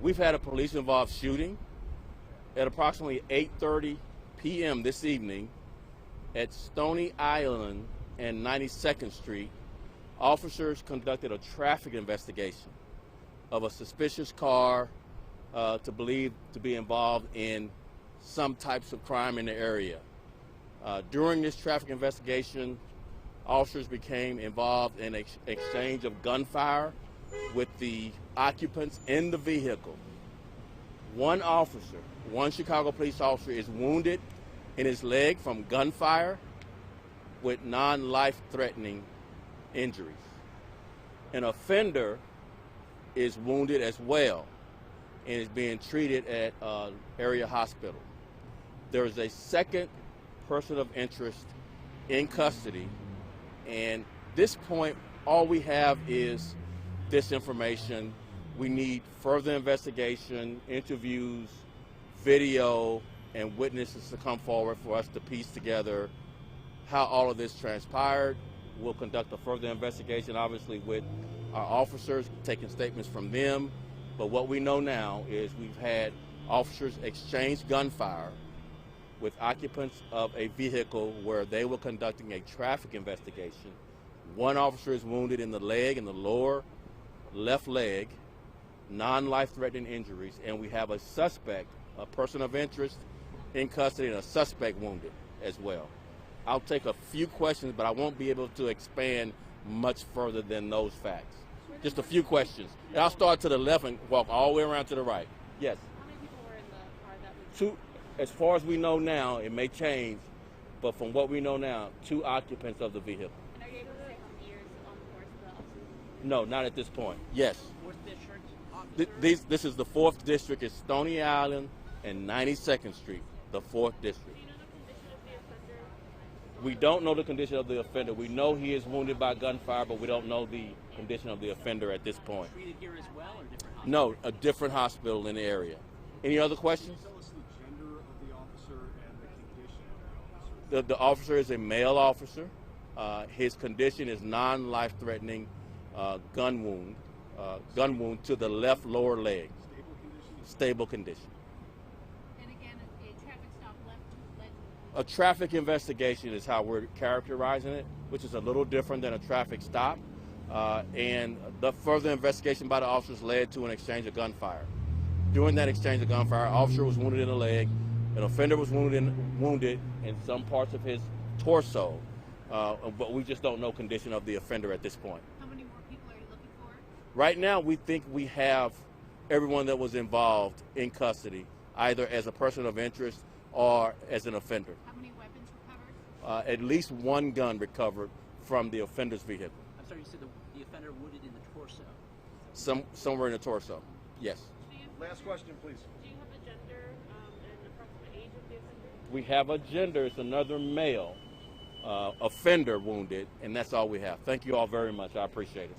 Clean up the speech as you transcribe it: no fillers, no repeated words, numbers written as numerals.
We've had a police-involved shooting at approximately 8:30 p.m. this evening at Stony Island and 92nd Street. Officers conducted a traffic investigation of a suspicious car to believe to be involved in some types of crime in the area. During this traffic investigation, officers became involved in exchange of gunfire with the occupants in the vehicle. One Chicago police officer is wounded in his leg from gunfire with non-life-threatening injuries. An offender is wounded as well and is being treated at area hospital. There is a second person of interest in custody, and at this point, all we have is this information. We need further investigation, interviews, video, and witnesses to come forward for us to piece together how all of this transpired. We'll conduct a further investigation, obviously, with our officers, taking statements from them. But what we know now is we've had officers exchange gunfire with occupants of a vehicle where they were conducting a traffic investigation. One officer is wounded in the leg, in the lower left leg, non-life-threatening injuries, and we have a suspect, a person of interest, in custody, and a suspect wounded as well. I'll take a few questions, but I won't be able to expand much further than those facts. Just a few questions. And I'll start to the left and walk all the way around to the right. Yes? How many people were in the car that was... Two, as far as we know now, it may change, but from what we know now, 2 occupants of the vehicle. And are you able to say how many years on the force the officers? No, not at this point. Yes. 4th District officer? This is the 4th District. It's Stony Island and 92nd Street, the 4th District. Do you know the condition of the offender? We don't know the condition of the offender. We know he is wounded by gunfire, but we don't know the condition of the offender at this point. Treated here as well, or different hospital? No, a different hospital in the area. Any other questions? Can you tell us the gender of the officer and the condition of the officer? The officer is a male officer. His condition is non-life-threatening gun wound to the left lower leg. Stable condition? Stable condition. And again, a traffic stop led A traffic investigation is how we're characterizing it, which is a little different than a traffic stop. And the further investigation by the officers led to an exchange of gunfire. During that exchange of gunfire, an officer was wounded in the leg, an offender was wounded in some parts of his torso, but we just don't know condition of the offender at this point. How many more people are you looking for? Right now, we think we have everyone that was involved in custody, either as a person of interest or as an offender. How many weapons recovered? At least 1 gun recovered from the offender's vehicle. I'm sorry, you said the offender wounded in the torso. Somewhere in the torso, yes. Last question, please. Do you have a gender and approximate age of the offender? We have a gender, it's another male offender wounded, and that's all we have. Thank you all very much, I appreciate it.